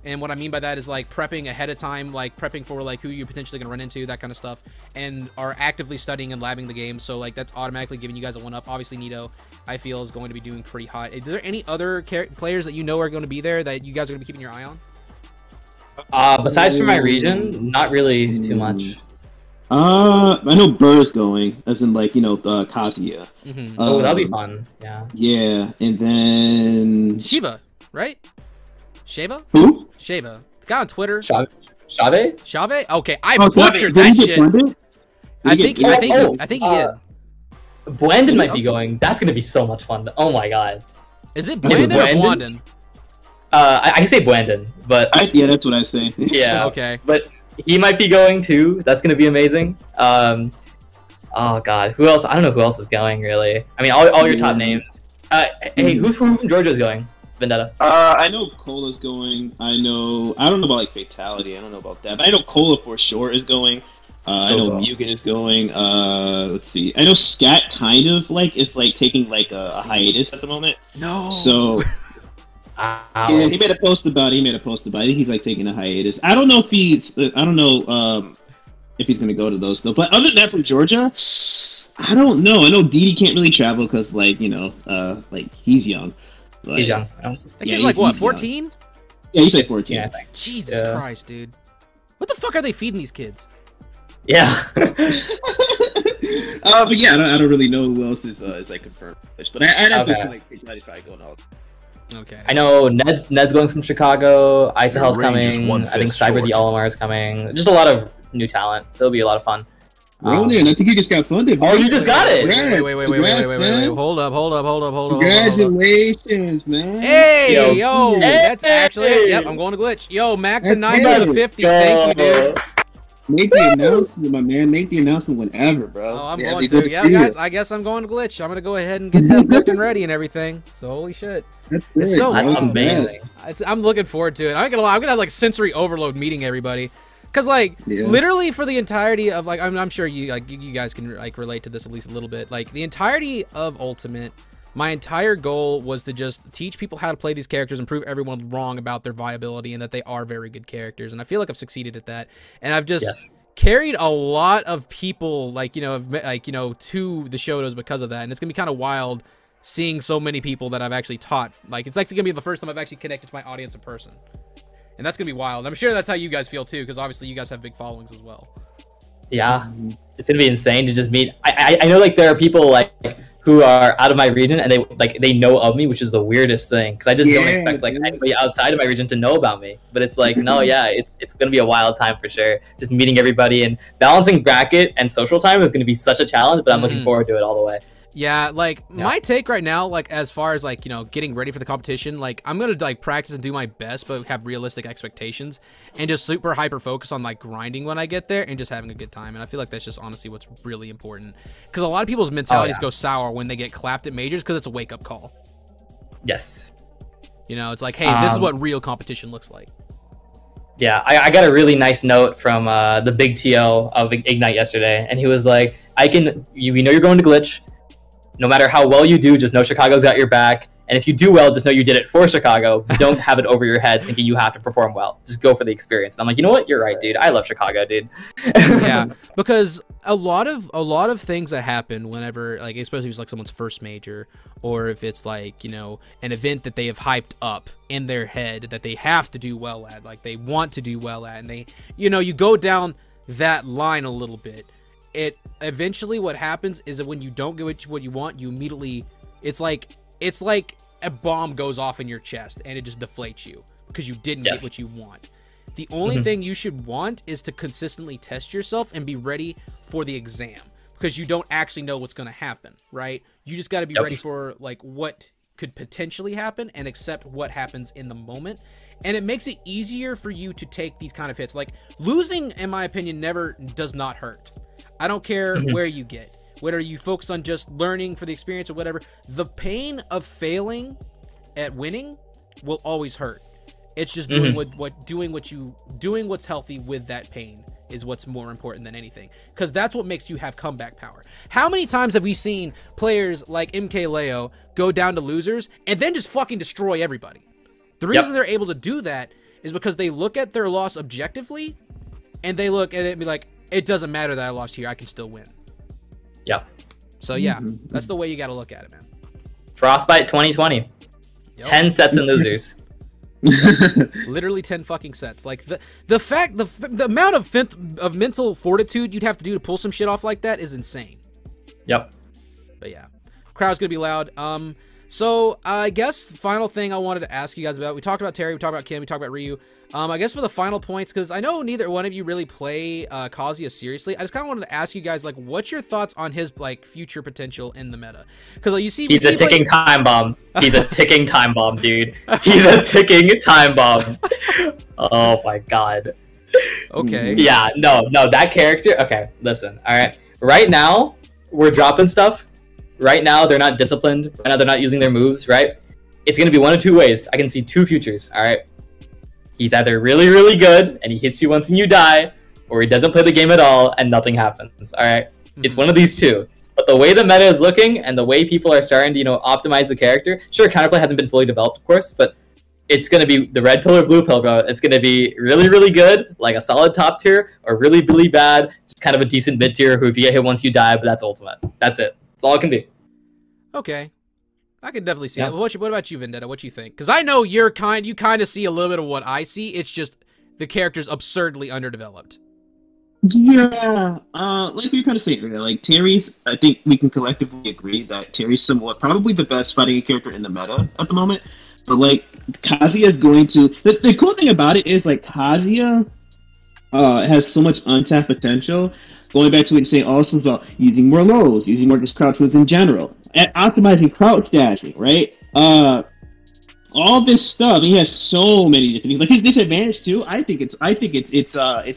And what I mean by that is like prepping ahead of time, like prepping for like who you're potentially going to run into, that kind of stuff, and are actively studying and labbing the game. So like that's automatically giving you guys a 1-up. Obviously Nito, I feel, is going to be doing pretty hot. Is there any other players that are going to be there that you guys are going to be keeping your eye on? Besides from my region, not really too much. I know Burr's going, as in like Kazuya. Oh, that'll be fun. Yeah. Yeah, and then Shiva, right? Shava? Who? Shava. The guy on Twitter. Shave? Shave? Okay, I butchered that shit. I think he did. Blandon might be going. That's gonna be so much fun. Oh my god. Is it Blandon or Blandon? I can say Blandon, but yeah, that's what I say. Yeah. Okay. But he might be going too. That's gonna be amazing. Oh god, who else? I don't know who else is going really. I mean, all your top names. Hey, who from Georgia is going? Vendetta. I know Cola's going. I don't know about like Fatality. I don't know about that. But I know Cola for sure is going. I know Mugen is going. Let's see. I know Scat kind of like is like taking like a hiatus at the moment. No. So yeah, he made a post about it. I think he's like taking a hiatus. I don't know if he's. I don't know if he's gonna go to those though. But other than that, from Georgia, I don't know. I know Didi can't really travel because like like he's young. Like, he's young. He's like what, 14? Yeah, he's like 14. Yeah, I think. Jesus Christ, dude. What the fuck are they feeding these kids? Yeah. But yeah, I don't really know who else is like confirmed. But I'd have to say like Fatality's probably going out. Okay. I know Ned's going from Chicago. Isahel's coming. I think Cyber the Olimar is coming. Just a lot of new talent, so it'll be a lot of fun. Ronan, I think you just got funded. Oh, you just got it! Wait. Hold up. Congratulations, man. Hey, yo, that's actually, yep, I'm going to glitch. Yo, Mac the 90 to 50, thank you, dude. Make the announcement, my man. Make the announcement whenever, bro. Oh, I'm going to. Yeah, guys, I guess I'm going to glitch. I'm going to go ahead and get that booked and ready and everything. So, holy shit. It's so long, man. I'm looking forward to it. I'm gonna have like sensory overload meeting everybody. Cause like literally for the entirety of like I'm sure you guys can like relate to this at least a little bit. Like the entirety of Ultimate, my entire goal was to just teach people how to play these characters and prove everyone wrong about their viability and that they are very good characters. And I feel like I've succeeded at that. And I've just carried a lot of people to the Shotos because of that. And it's gonna be kind of wild seeing so many people that I've actually taught. Like it's actually gonna be the first time I've actually connected to my audience in person. And that's going to be wild. I'm sure that's how you guys feel too, because obviously you guys have big followings as well. Yeah, it's going to be insane to just meet. I know like there are people like who are out of my region and they know of me, which is the weirdest thing because I just don't expect like anybody outside of my region to know about me. But it's like, no, yeah, it's going to be a wild time for sure. Just meeting everybody and balancing bracket and social time is going to be such a challenge, but I'm looking forward to it all the way. Yeah, like my take right now, like as far as like, getting ready for the competition, like I'm going to like practice and do my best, but have realistic expectations and just super hyper focus on like grinding when I get there and just having a good time. And I feel like that's just honestly what's really important because a lot of people's mentalities go sour when they get clapped at majors because it's a wake up call. Yes. It's like, hey, this is what real competition looks like. Yeah, I got a really nice note from the big TO of Ignite yesterday. And he was like, we know you're going to glitch. No matter how well you do, just know Chicago's got your back. And if you do well, just know you did it for Chicago. Don't have it over your head thinking you have to perform well. Just go for the experience. And I'm like, you know what? You're right, dude. I love Chicago, dude. Yeah, because a lot of things that happen whenever, like, especially if it's like someone's first major, or if it's like, an event that they have hyped up in their head that they have to do well at, like they want to do well at, and they, you go down that line a little bit. It eventually what happens is that when you don't get what you want, you immediately it's like a bomb goes off in your chest and it just deflates you because you didn't get what you want. The only thing you should want is to consistently test yourself and be ready for the exam because you don't actually know what's going to happen, right? You just got to be ready for like what could potentially happen and accept what happens in the moment. And it makes it easier for you to take these kind of hits. Like losing, in my opinion, does not hurt. I don't care where you get, whether you focus on just learning for the experience or whatever. The pain of failing at winning will always hurt. It's just doing doing what's healthy with that pain is what's more important than anything, because that's what makes you have comeback power. How many times have we seen players like MKLeo go down to losers and then just fucking destroy everybody? The reason they're able to do that is because they look at their loss objectively and they look at it and be like, it doesn't matter that I lost here. I can still win. Yep. So, yeah, that's the way you got to look at it, man. Frostbite 2020. Yep. 10 sets and losers. Literally 10 fucking sets. Like, the amount of mental fortitude you'd have to do to pull some shit off like that is insane. Yep. But, yeah. Crowd's going to be loud. So, I guess the final thing I wanted to ask you guys about, we talked about Terry, we talked about Kim, we talked about Ryu. I guess for the final points, because I know neither one of you really play Kazuya seriously, I just kind of wanted to ask you guys, like, what's your thoughts on his, like, future potential in the meta? Because like, he's a ticking time bomb. He's a ticking time bomb, dude. He's a ticking time bomb. Oh, my God. Okay. Yeah, no, that character, okay, listen, all right. Right now, we're dropping stuff. Right now, they're not disciplined. Right now, they're not using their moves, right? It's going to be one of two ways. I can see two futures, all right? He's either really, really good, and he hits you once and you die, or he doesn't play the game at all, and nothing happens, all right? It's one of these two. But the way the meta is looking, and the way people are starting to, optimize the character, sure, counterplay hasn't been fully developed, of course, but it's going to be the red pill or blue pill, bro. It's going to be really, really good, like a solid top tier, or really, really bad, just kind of a decent mid tier, who if you get hit once you die, but that's ultimate. That's it. That's all it can be. Okay. I can definitely see that. What about you, Vendetta? What you think? Because I know you kind of see a little bit of what I see. It's just the character's absurdly underdeveloped. Yeah, like we were kind of saying earlier, like Terry's, I think we can collectively agree that Terry's somewhat probably the best fighting character in the meta at the moment. But like Kazuya is going to the cool thing about it is like Kazuya has so much untapped potential. Going back to what you're saying also about using more lows, using more just crouch moves in general, and optimizing crouch dashing, right? All this stuff. He has so many different things. Like his disadvantage too. I think it's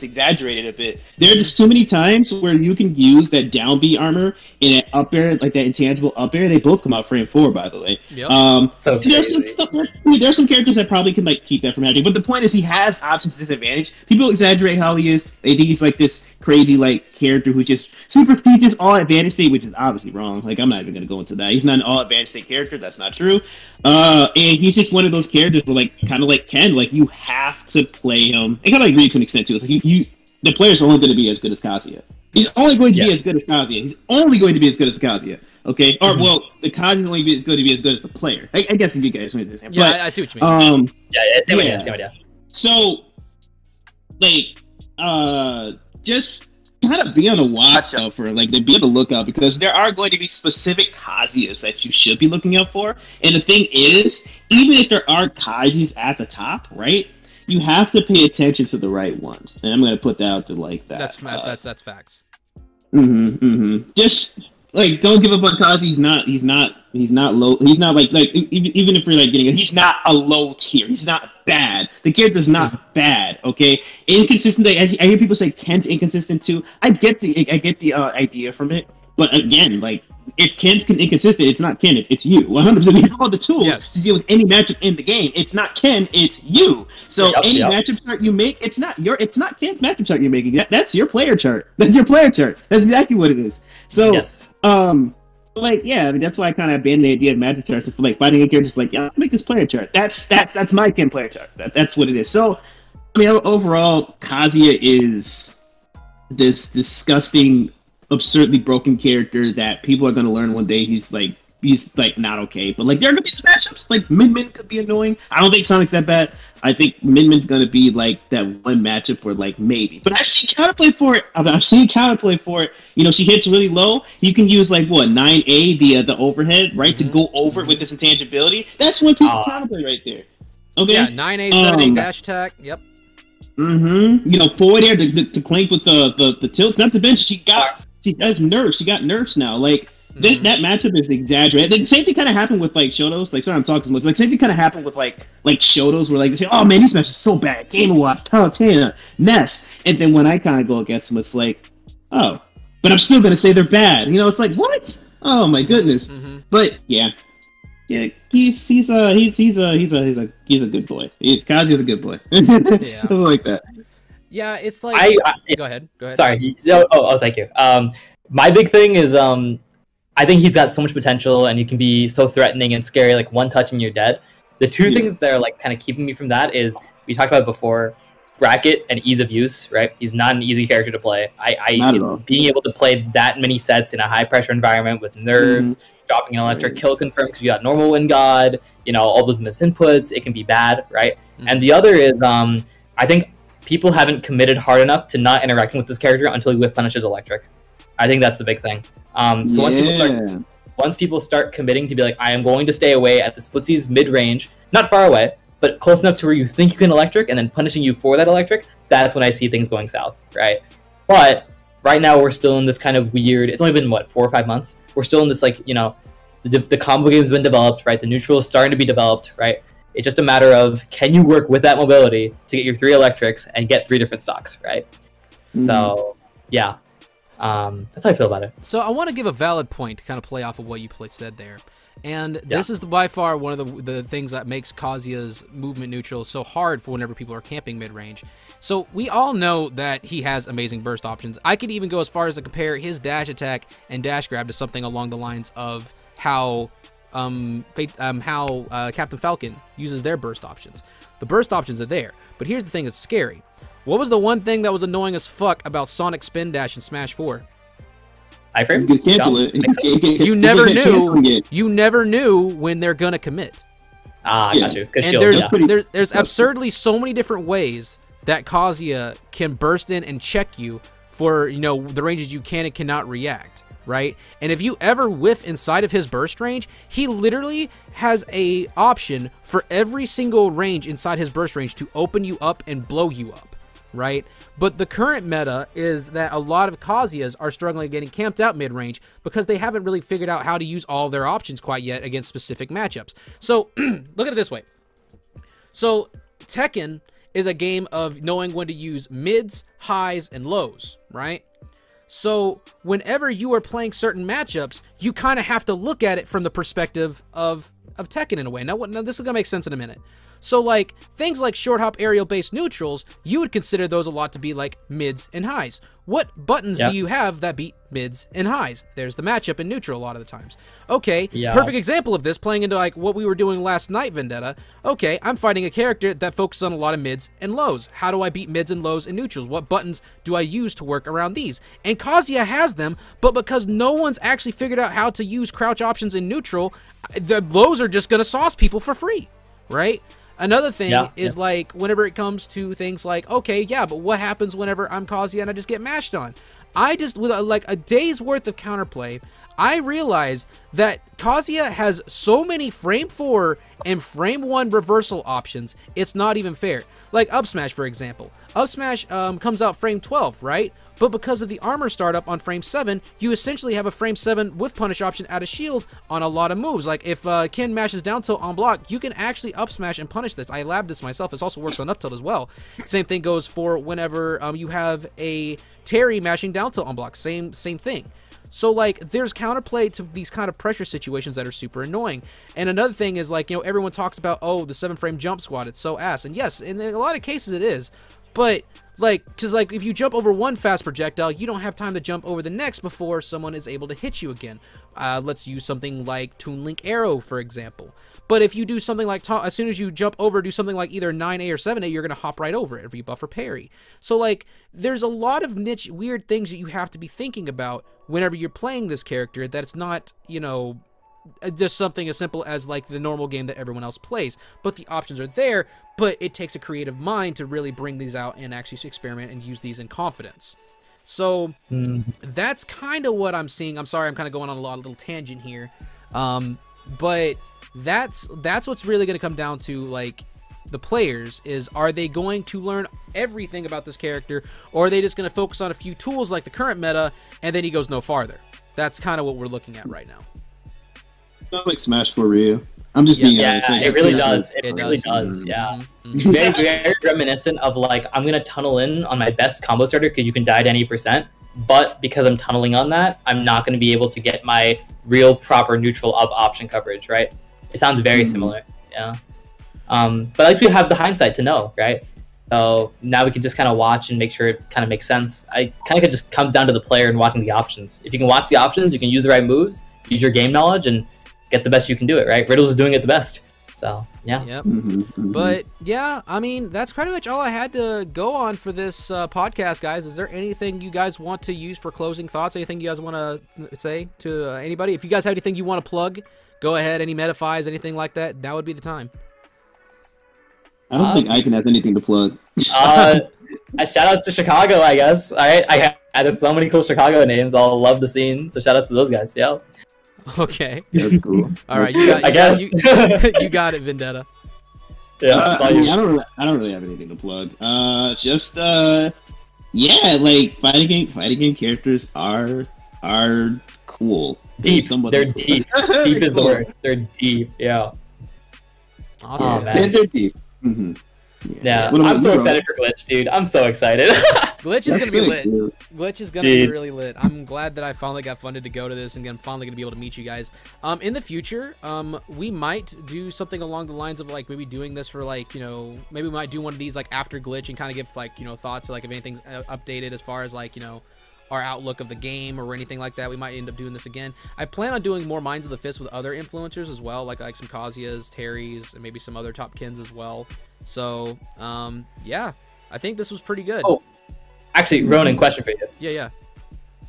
exaggerated a bit. There are just too many times where you can use that down B armor in an up air, like that intangible up air. They both come out frame 4, by the way. Yep. There's some characters that probably can like keep that from happening. But the point is, he has options disadvantage. People exaggerate how he is. They think he's like this crazy like character who's just super features all advantage state, which is obviously wrong. Like I'm not even gonna go into that. He's not an all advantage state character. That's not true. And he's just one of those characters where, like, kind of like Ken, like you have to play him. And kind of agree to an extent too. It's like the player's only going to be as good as Kazuya. He's only going to be as good as Kazuya. He's only going to be as good as Kazuya. Okay, or well, the Kazuya only going to be as good as the player. I guess if you guys understand. Yeah, but, I see what you mean. Same idea. So, like, just kind of be on the watch out for, like, be on the lookout because there are going to be specific Kazuyas that you should be looking out for. And the thing is, even if there are Kazuyas at the top, right, you have to pay attention to the right ones. And I'm going to put that out to like that. That's facts. Just like don't give up on Kazi. He's not low. He's not like even if you're like getting it, he's not a low tier. He's not bad. The character's not bad. Okay, inconsistent. I hear people say Ken's inconsistent too. I get the idea from it, but again, like if Ken's inconsistent, it's not Ken. It's you. 100%. You have all the tools to deal with any matchup in the game. It's not Ken. It's you. So any matchup chart you make, it's not Ken's matchup chart you're making. That's your player chart. That's your player chart. That's exactly what it is. So like I mean that's why I kind of abandoned the idea of matchup charts. If like fighting a character, just like I'll make this player chart. That's my Ken player chart. That's what it is. So I mean overall, Kazuya is this disgusting, absurdly broken character that people are going to learn one day he's like not okay. But like there are going to be some matchups. Like Min could be annoying. I don't think Sonic's that bad. I think Min-Min's going to be like that one matchup where like maybe. But I've seen counterplay for it. I've seen counterplay for it. You know, she hits really low. You can use like 9A the overhead, right, to go over it with this intangibility. That's one piece of counterplay right there. Okay. Yeah, 9A 7A dash attack. Yep. You know, forward air to clank with the tilts. Not to mention she has nerfs. She got nerfs now. Like that matchup is exaggerated. The same thing kind of happened with like Shotos. Like sorry, I'm talking so much. Like same thing kind of happened with like Shotos, where like they say, "Oh man, these matches are so bad." Game Watch, Palutena, Ness, and then when I kind of go against them, it's like, oh, but I'm still gonna say they're bad. You know, it's like what? Oh my goodness. But yeah, he's a good boy. Kazuya's a good boy. Something like that. Yeah, it's like. Go ahead. Sorry. Oh, thank you. My big thing is I think he's got so much potential, and he can be so threatening and scary. Like one touch and you're dead. The two things that are like kind of keeping me from that is we talked about it before, bracket and ease of use. Right? He's not an easy character to play. It's being able to play that many sets in a high pressure environment with nerves, dropping an electric kill confirm because you got normal wind god. You know all those misinputs. It can be bad, right? And the other is I think people haven't committed hard enough to not interacting with this character until he whiff punishes electric. I think that's the big thing. Once people start committing to be like, I am going to stay away at this footsie's mid-range, not far away, but close enough to where you think you can electric, and then punishing you for that electric, that's when I see things going south, right? But right now we're still in this kind of weird, it's only been, 4 or 5 months? We're still in this, like, you know, the combo game's been developed, right? The neutral is starting to be developed, right? It's just a matter of, can you work with that mobility to get your 3 electrics and get 3 different stocks, right? So, yeah. That's how I feel about it. So I want to give a valid point to kind of play off of what you said there. And this is by far one of the things that makes Kazuya's movement neutral so hard for whenever people are camping mid-range. So we all know that he has amazing burst options. I could even go as far as to compare his dash attack and dash grab to something along the lines of how Captain Falcon uses their burst options. The burst options are there, but here's the thing that's scary. What was the one thing that was annoying as fuck about Sonic Spin Dash in Smash 4? Iframes? You never knew when they're gonna commit. I got you. And there's absurdly so many different ways that Kazuya can burst in and check you for, you know, the ranges you can and cannot react, right? And if you ever whiff inside of his burst range, he literally has a option for every single range inside his burst range to open you up and blow you up, right? But the current meta is that a lot of Kazuya's are struggling getting camped out mid-range because they haven't really figured out how to use all their options quite yet against specific matchups. So look at it this way. So Tekken is a game of knowing when to use mids, highs, and lows, right? So whenever you are playing certain matchups, you kind of have to look at it from the perspective of Tekken in a way. Now this is going to make sense in a minute. So like things like short hop aerial based neutrals, you would consider those a lot to be like mids and highs. What buttons do you have that beat mids and highs? There's the matchup in neutral a lot of the times. Okay, perfect example of this, playing into like what we were doing last night, Vendetta. Okay, I'm fighting a character that focuses on a lot of mids and lows. How do I beat mids and lows and neutrals? What buttons do I use to work around these? And Kazuya has them, but because no one's actually figured out how to use crouch options in neutral, the lows are just going to sauce people for free, right? Another thing is like whenever it comes to things like, okay, but what happens whenever I'm Kazuya and I just get mashed on? I just, with like a day's worth of counterplay, I realized that Kazuya has so many frame 4 and frame 1 reversal options, it's not even fair. Like up smash, for example. Up smash comes out frame 12, right? But because of the armor startup on frame 7, you essentially have a frame 7 with punish option at a shield on a lot of moves. Like if Ken mashes down tilt on block, you can actually up smash and punish this. I labbed this myself. This also works on up tilt as well. Same thing goes for whenever you have a Terry mashing down tilt on block. Same thing. So like there's counterplay to these kind of pressure situations that are super annoying. And another thing is like, you know, everyone talks about, oh, the 7-frame jump squat, it's so ass. And yes, in a lot of cases it is. But like, because like if you jump over one fast projectile, you don't have time to jump over the next before someone is able to hit you again. Let's use something like Toon Link Arrow, for example. But if you do something like, as soon as you jump over, do something like either 9A or 7A, you're going to hop right over it if you buff or parry. So like, there's a lot of niche, weird things that you have to be thinking about whenever you're playing this character, that it's not, you know, just something as simple as like the normal game that everyone else plays. But the options are there, but it takes a creative mind to really bring these out and actually experiment and use these in confidence. So that's kind of what I'm seeing. I'm sorry, I'm kind of going on a little tangent here. But that's what's really going to come down to, like, the players is, are they going to learn everything about this character, or are they just going to focus on a few tools like the current meta and then he goes no farther? That's kind of what we're looking at right now. Sounds like Smash for Ryu. I'm just being honest. It really does. It really does. Yeah. Very reminiscent of like, I'm gonna tunnel in on my best combo starter because you can die to any %, but because I'm tunneling on that, I'm not gonna be able to get my real proper neutral up option coverage, right? It sounds very similar. Yeah. But at least we have the hindsight to know, right? So now we can just kind of watch and make sure it kind of makes sense. I kind of just comes down to the player and watching the options. If you can watch the options, you can use the right moves, use your game knowledge, and get the best you can do it, right? Riddles is doing it the best. So, yeah. Yep. But, yeah, I mean, that's pretty much all I had to go on for this podcast, guys. Is there anything you guys want to use for closing thoughts? Anything you guys want to say to anybody? If you guys have anything you want to plug, go ahead. Any metafies, anything like that, that would be the time. I don't think Ikan has anything to plug. Shout outs to Chicago, I guess. All right, I had so many cool Chicago names. I'll love the scene. So shout outs to those guys. Yeah. Okay. That's cool. All right, you got you got it, Vendetta. Yeah. I don't really have anything to plug. Yeah, like fighting game characters are cool. Deep. They're deep. Deep is the word. They're deep. Yeah. Awesome. Oh, man. They're deep. Yeah, I'm so excited for Glitch, dude. I'm so excited. Glitch is going to be lit. Glitch is going to be really lit. I'm glad that I finally got funded to go to this, and I'm finally going to be able to meet you guys. In the future, we might do something along the lines of, like, maybe doing this for, like, you know, maybe we might do one of these, like, after Glitch and kind of give, like, you know, thoughts, like, if anything's updated as far as, like, you know, our outlook of the game or anything like that. We might end up doing this again. I plan on doing more Minds of the Fist with other influencers as well, like some Kazuyas, Terry's, and maybe some other top Kins as well. So, yeah, I think this was pretty good. Oh, actually, Ronan, question for you. Yeah.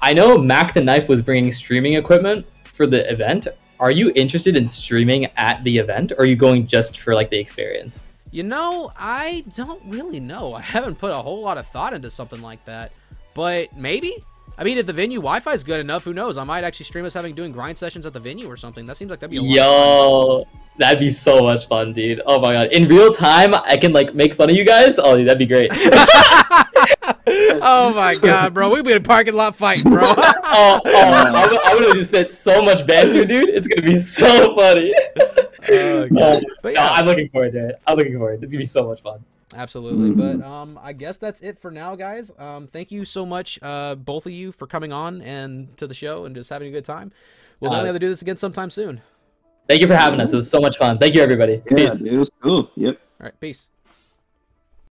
I know Mac the Knife was bringing streaming equipment for the event. Are you interested in streaming at the event, or are you going just for, like, the experience? You know, I don't really know. I haven't put a whole lot of thought into something like that. but maybe. I mean, if the venue Wi-Fi is good enough, who knows? I might actually stream us doing grind sessions at the venue or something. That seems like that'd be a lot of fun. That'd be so much fun, dude. Oh my god. In real time, I can like make fun of you guys. Oh, that'd be great. Oh my god, bro. We'd be in a parking lot fighting, bro. I'm gonna just spit so much banter, dude. It's gonna be so funny. Oh, god. But yeah. No, I'm looking forward to it. I'm looking forward. It's gonna be so much fun. Absolutely. But I guess that's it for now, guys. Thank you so much, both of you, for coming on and to the show and just having a good time. We'll definitely have to do this again sometime soon. Thank you for having us. It was so much fun. Thank you, everybody. Yeah, Peace. it was cool. Yep. All right. Peace.